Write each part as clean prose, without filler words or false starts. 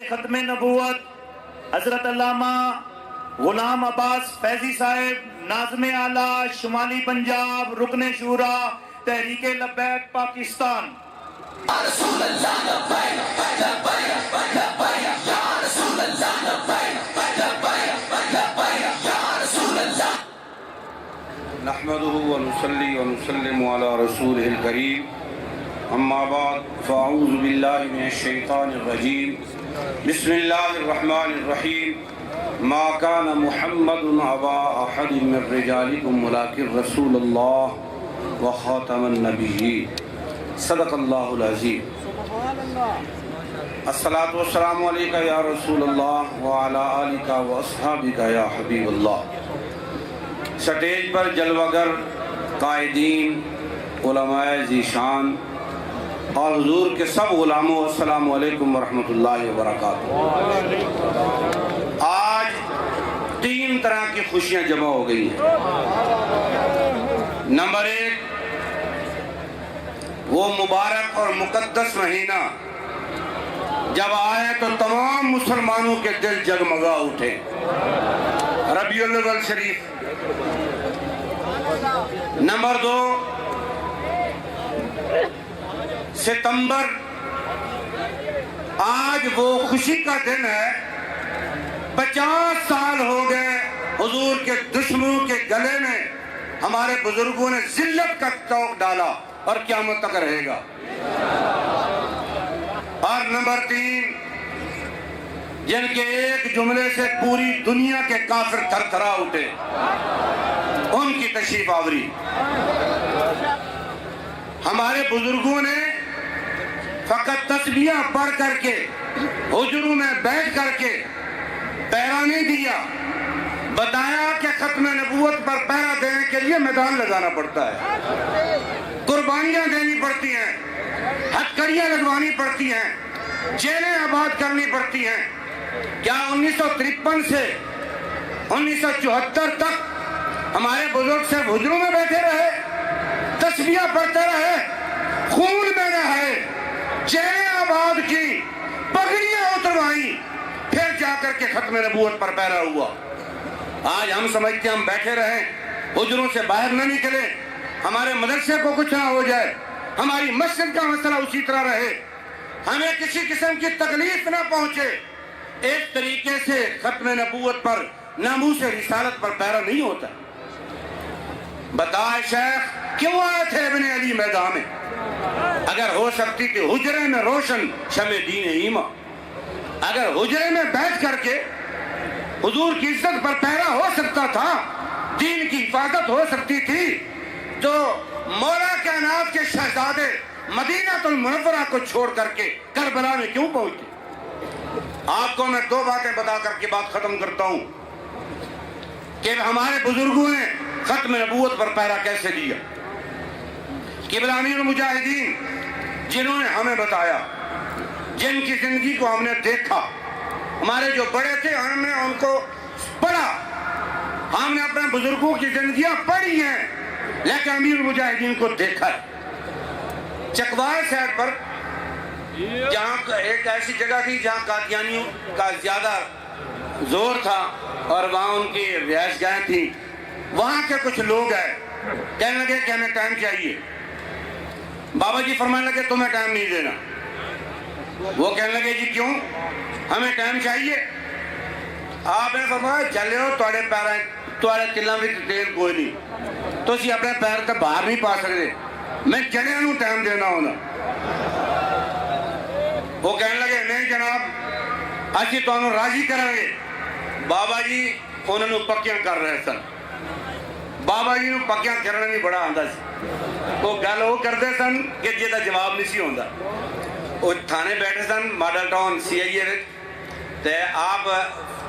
ختم نبوت حضرت علامہ غلام عباس فیضی صاحب ناظم اعلیٰ شمالی پنجاب رکن شورا تحریک لبیک پاکستان. نحمده ونصلي ونسلم على رسوله الكريم اما بعد فاعوذ بالله من الشيطان الرجيم بسم الله الرحمن الرحيم ما كان محمد ابا احد من رجالكم ولكن رسول الله وخاتم النبيين صدق الله العظيم. الصلاة والسلام عليك يا رسول الله وعلى آلك واصحابك يا حبيب الله. سٹیج پر جلوگر قائدین علماء ذیشان اور حضور کے سب غلاموں السلام علیکم ورحمۃ اللہ وبرکاتہ. آج 3 طرح کی خوشیاں جمع ہو گئی ہیں. نمبر 1 وہ مبارک اور مقدس مہینہ جب آئے تو تمام مسلمانوں کے دل جگمگا اٹھے. ربیع الاول شریف. نمبر 2 ستمبر آج وہ خوشی کا دن ہے. 50 سال ہو گئے حضور کے دشمنوں کے گلے میں ہمارے بزرگوں نے ذلت کا توق ڈالا اور قیامت تک رہے گا. اور نمبر 3 جن کے ایک جملے سے پوری دنیا کے کافر تھر تھرا اٹھے ان کی تشریف آوری. ہمارے بزرگوں نے فقط تسبیح پڑھ کر کے حجروں میں بیٹھ کر کے پہرا نہیں دیا. بتایا کہ ختم نبوت پر پہرا دینے کے لیے میدان لگانا پڑتا ہے, قربانیاں دینی پڑتی ہیں, ہتھکڑیاں لگوانی پڑتی ہیں, جیلیں آباد کرنی پڑتی ہیں. کیا 1953 سے 1974 تک ہمارے بزرگ صرف حجروں میں بیٹھے رہے, تسبیح پڑھتے رہے, خون میں رہے, جیلیں آباد کی, پگڑیاں اتروائیں, پھر جا کر کے ختم نبوت پر پہرا ہوا؟ آج ہم سمجھتے ہم بیٹھے رہیں, حجروں سے باہر نہ نکلے, ہمارے مدرسے کو کچھ نہ ہو جائے, ہماری مسجد کا مسئلہ اسی طرح رہے, ہمیں کسی قسم کی تکلیف نہ پہنچے. ایک طریقے سے ختم نبوت پر ناموس رسالت پر پہرا نہیں ہوتا. بتائے شیخ کیوں آئے تھے ابن علی میدان میں؟ اگر ہو سکتی تھی حجرے میں روشن شمع دین ایمان, اگر حجرے میں بیٹھ کر کے حضور کی عزت پر پہرا ہو سکتا تھا, دین کی حفاظت ہو سکتی تھی, تو مولا کائنات کے شہزادے مدینہ المنورہ کو چھوڑ کر کے کربلا میں کیوں پہنچے؟ آپ کو میں 2 باتیں بتا کر کے بات ختم کرتا ہوں کہ ہمارے بزرگوں نے ختم نبوت پر پہرا کیسے دیا. قبلہ امیر المجاہدین جنہوں نے ہمیں بتایا, جن کی زندگی کو ہم نے دیکھا, ہمارے جو بڑے تھے ہم نے ان کو پڑھا, ہم نے اپنے بزرگوں کی زندگیاں پڑھی ہیں, لیکن امیر المجاہدین کو دیکھا ہے. چکوال سائڈ پر جہاں ایک ایسی جگہ تھی جہاں قادیانیوں کا زیادہ زور تھا اور وہاں ان کی رہائش گاہیں تھیں, وہاں کے کچھ لوگ آئے, کہنے لگے کہ ہمیں ٹائم چاہیے. بابا جی فرمانے لگے تمہیں ٹائم نہیں دینا. وہ کہنے لگے جی کیوں, ہمیں ٹائم چاہیے. آپ نے فرمایا چلے ہو تھوڑے پیریں تھوڑے تلاں وچ تیل کوئی نہیں, تسی اپنے پیر تے باہر نہیں پا سکتے, میں جڑیاں نوں ٹائم دینا ہونا. وہ کہنے لگے نہیں جناب اسی تانوں راضی کریں گے. بابا جی انہوں نے پکیاں کر رہے سن. بابا جی نوں پکیاں کرنا نہیں بڑا آندا سی. وہ گل وہ کرتے سن کہ جہدا جواب نہیں سی ہوندا. وہ تھانے بیٹھے سن ماڈل ٹاؤن CIA وچ, تے آپ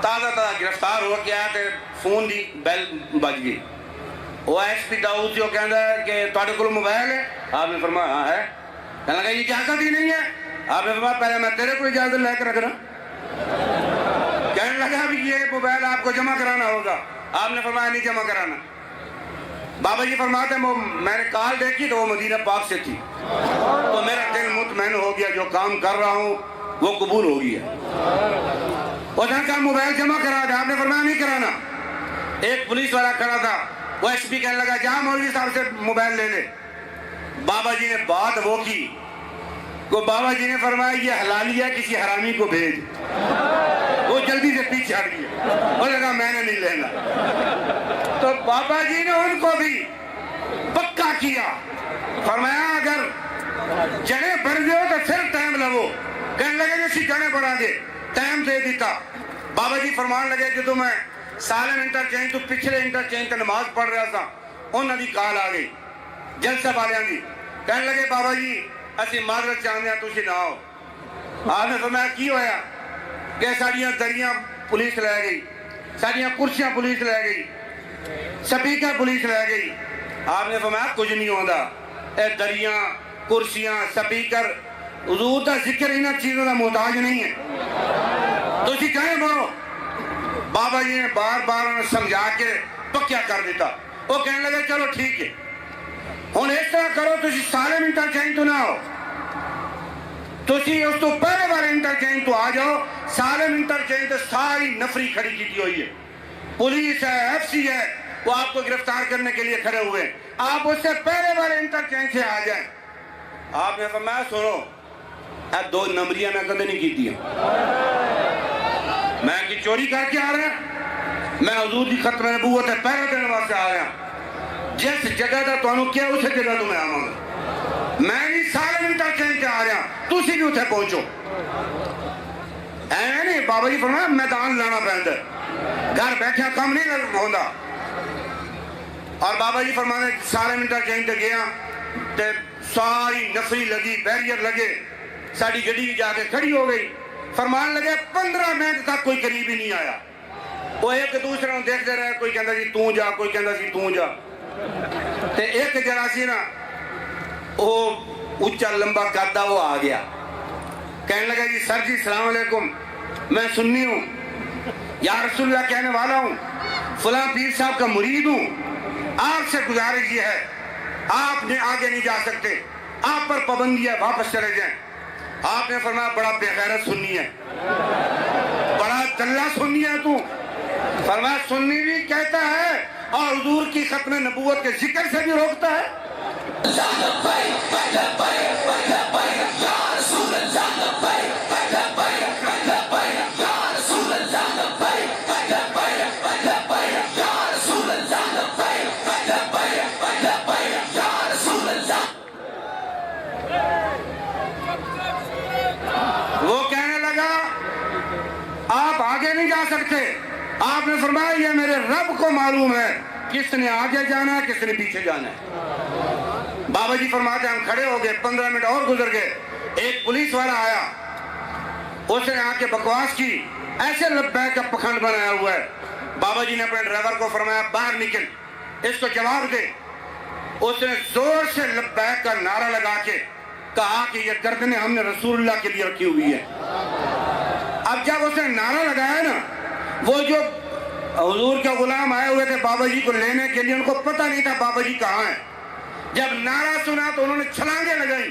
تازہ گرفتار ہو کے آیا تے فون دی بیل بج گئی. وہ SP داؤد جو کہندا ہے کہ تواڈے کول موبائل ہے؟ آپ نے فرمایا ہاں ہے. کہنے لگا یہ اجازت ہی نہیں ہے. آپ نے فرمایا پہلے میں تیرے کو اجازت لے کے رکھنا. کہنے لگا ابھی یہ موبائل آپ کو جمع کرانا ہوگا. آپ نے فرمایا نہیں جمع کرانا. بابا جی فرماتے ہیں میں نے کال دیکھی تو وہ مدینہ پاک سے تھی, تو میرا دل مطمئن ہو گیا, جو کام کر رہا ہوں وہ قبول ہو گیا. اس نے کہا موبائل جمع کرا دے. آپ نے فرمایا نہیں کرانا. ایک پولیس والا کھڑا تھا, وہ ایس پی کہنے لگا جا مولوی صاحب سے موبائل لے لے. بابا جی نے بات وہ کی کو بابا جی نے فرمایا یہ حلالی ہے, کسی حرامی کو بھیج. وہ جلدی سے پیچھے ہٹ گیا, وہ لگا میں نے نہیں لینا. تو بابا جی نے ان کو بھی پکا کیا, فرمایا اگر چنے بھر گئے تو پھر ٹائم لگو. کہنے لگے جیسی چنے بڑھا گے, ٹائم دے دیتا. بابا جی فرمان لگے کہ تو میں سالن انٹرچینج تو پچھلے انٹرچینج کا نماز پڑھ رہا تھا, انہوں نے کال آ گئی جلسہ والوں کی. کہنے لگے بابا جی اسی معذرت چاہتے ہیں تسی نہ آؤ. آپ نے فرمایا کی ہویا؟ کہ ساڑیاں دریاں پولیس لے گئی, ساڑیاں کرسیاں پولیس لے گئی, سپیکر پولیس لے گئی. آپ نے فرمایا کچھ نہیں ہوتا, اے دریاں کرسیاں سپیکر حضور کا ذکر انہاں چیزوں کا محتاج نہیں ہے, تسی کہیں بڑھو. بابا جی نے بار بار انہیں سمجھا کے پکیا کر دیتا. وہ کہنے لگے چلو ٹھیک ہے, ہوں اس طرح کرو تسی سالم انٹرچینج تو نہ ہو, تسی اس تو پہلے والے انٹرچینج تو آ جاؤ. سالم انٹرچینج تو ساری نفری کھڑی کی ہوئی ہے, پولیس ہے, ایف سی ہے, وہ آپ کو گرفتار کرنے کے لیے کھڑے ہوئے. آپ اس سے پہلے والے انٹرچینج سے آ جائیں. آپ نے فرمایا سنو, اب 2 نمبریاں میں کدے نہیں کی ہیں, میں کی چوری کر کے آ رہا ہوں, میں حضور کی ختم نبوت ہے پہلے دن واسطے آ رہا ہوں. جس جگہ دا تانوں کیا اسے جگہ تو میں آواں گا. میں نہیں سالم انٹرچینج سے آ رہا ہوں, تسی بھی اتنے پہنچو. ایویں نہیں, بابا جی فرمایا میدان لانا پہنتا ہے, گھر بیٹھے کم نہیں ہوتا. اور بابا جی فرمانے سالم انٹرچینج سے گیا تے ساری نفری لگی, بیریئر لگے, ساری گڈی جا کے کھڑی ہو گئی. فرمان لگے 15 منٹ تک کوئی قریب ہی نہیں آیا. وہ ایک دوسرے کو دیکھتے رہے, کوئی کہندا جی تو جا, کوئی کہندا جی تو جا. تے ایک جڑا سی نا وہ اونچا لمبا قدہ وہ آ گیا, کہنے لگا جی سر جی السلام علیکم, میں سنی ہوں, یا رسول اللہ کہنے والا ہوں, فلاں پیر صاحب کا مرید ہوں, آپ سے گزارش یہ ہے آپ نے آگے نہیں جا سکتے, آپ پر پابندی ہے, واپس چلے جائیں. آپ نے فرمایا بڑا بے غیرت سنی ہے, بڑا دلہ سنی ہے تو. فرمایا سنی بھی کہتا ہے اور حضور کی ختم نبوت کے ذکر سے بھی روکتا ہے. وہ کہنے لگا آپ آگے نہیں جا سکتے. آپ نے فرمایا یہ میرے رب کو معلوم ہے کس نے آگے جانا ہے کس نے پیچھے جانا ہے. بابا جی فرماتے ہم کھڑے ہو گئے, 15 منٹ اور گزر گئے. ایک پولیس والا آیا, اس نے آ کے بکواس کی, ایسے لبیک کا پکھنڈ بنایا ہوا ہے. بابا جی نے اپنے ڈرائیور کو فرمایا باہر نکل, اس کو جواب دے. اس نے زور سے لبیک کا نعرہ لگا کے کہا کہ یہ گردنیں ہم نے رسول اللہ کے لیے رکھی ہوئی ہے. اب جب اس نے نعرہ لگایا نا, وہ جو حضور کے غلام آئے ہوئے تھے بابا جی کو لینے کے لیے, ان کو پتہ نہیں تھا بابا جی کہاں ہیں. جب نعرہ سنا تو انہوں نے چھلانگیں لگائی,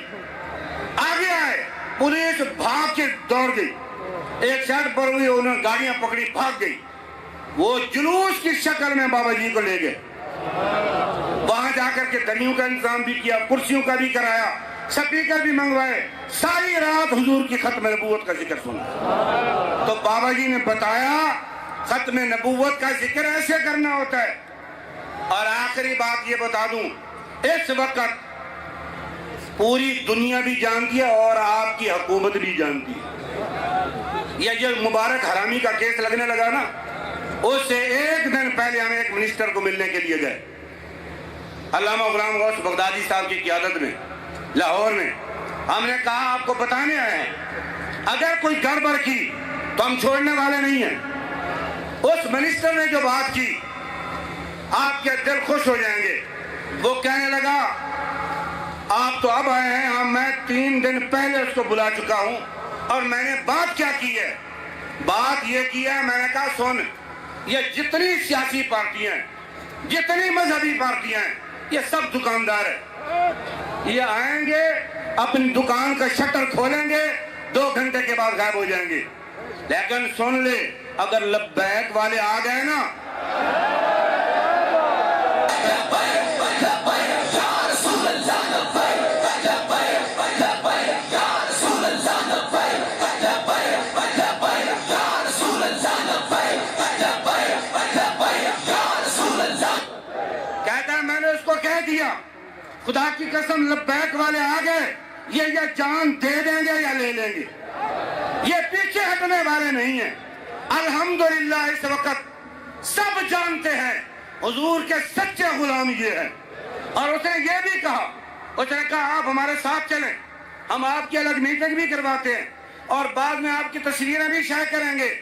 آگے آئے, پولیس بھاگ کے دوڑ گئی. ایک سائڈ پر ہوئی, انہوں نے گاڑیاں پکڑی, بھاگ گئی. وہ جلوس کی شکل میں بابا جی کو لے گئے. وہاں جا کر کے دریوں کا انتظام بھی کیا, کرسیوں کا بھی کرایا, سپیکر بھی منگوائے, ساری رات حضور کی ختم نبوت کا ذکر سنا. تو بابا جی نے بتایا ختم نبوت کا ذکر ایسے کرنا ہوتا ہے. اور آخری بات یہ بتا دوں, اس وقت پوری دنیا بھی جانتی ہے اور آپ کی حکومت بھی جانتی ہے. یہ جو مبارک حرامی کا کیس لگنے لگا نا, اس سے ایک دن پہلے ہم ایک منسٹر کو ملنے کے لیے گئے, علامہ غلام غوث بغدادی صاحب کی قیادت میں لاہور میں. ہم نے کہا آپ کو بتانے آئے ہیں, اگر کوئی گڑبڑ کی تو ہم چھوڑنے والے نہیں ہیں. اس منسٹر نے جو بات کی آپ کے دل خوش ہو جائیں گے. وہ کہنے لگا آپ تو اب آئے ہیں, میں 3 دن پہلے اس کو بلا چکا ہوں اور میں نے بات کیا کی ہے. بات یہ کی ہے, میں نے کہا سن, یہ جتنی سیاسی پارٹیاں ہیں, جتنی مذہبی پارٹیاں ہیں, یہ سب دکاندار ہیں. یہ آئیں گے, اپنی دکان کا شٹر کھولیں گے, 2 گھنٹے کے بعد غائب ہو جائیں گے. لیکن سن لے اگر لبیک والے آ گئے نا کہتا ہے میں نے اس کو کہہ دیا خدا کی قسم لبیک والے آ گئے یہ جان دے دیں گے یا لے لیں گے یہ پیچھے ہٹنے والے نہیں ہیں الحمدللہ اس وقت سب جانتے ہیں حضور کے سچے غلام یہ ہیں اور اس نے یہ بھی کہا اس نے کہا آپ ہمارے ساتھ چلیں ہم آپ کی الگ میٹنگ بھی کرواتے ہیں اور بعد میں آپ کی تصویریں بھی شائع کریں گے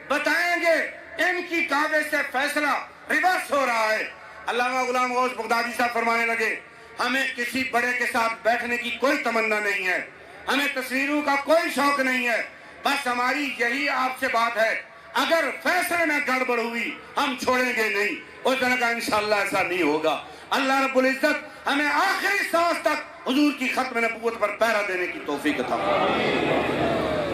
بتائیں گے ان کی کعبے سے فیصلہ ریورس ہو رہا ہے علامہ غلام غوث بغدادی صاحب فرمانے لگے ہمیں کسی بڑے کے ساتھ بیٹھنے کی کوئی تمنا نہیں ہے ہمیں تصویروں کا کوئی شوق نہیں ہے بس ہماری یہی آپ سے بات ہے اگر فیصلے میں گڑبڑ ہوئی ہم چھوڑیں گے نہیں اس نے کہا انشاءاللہ ایسا نہیں ہوگا اللہ رب العزت ہمیں آخری سانس تک حضور کی ختم نبوت پر پہرا دینے کی توفیق عطا فرمائے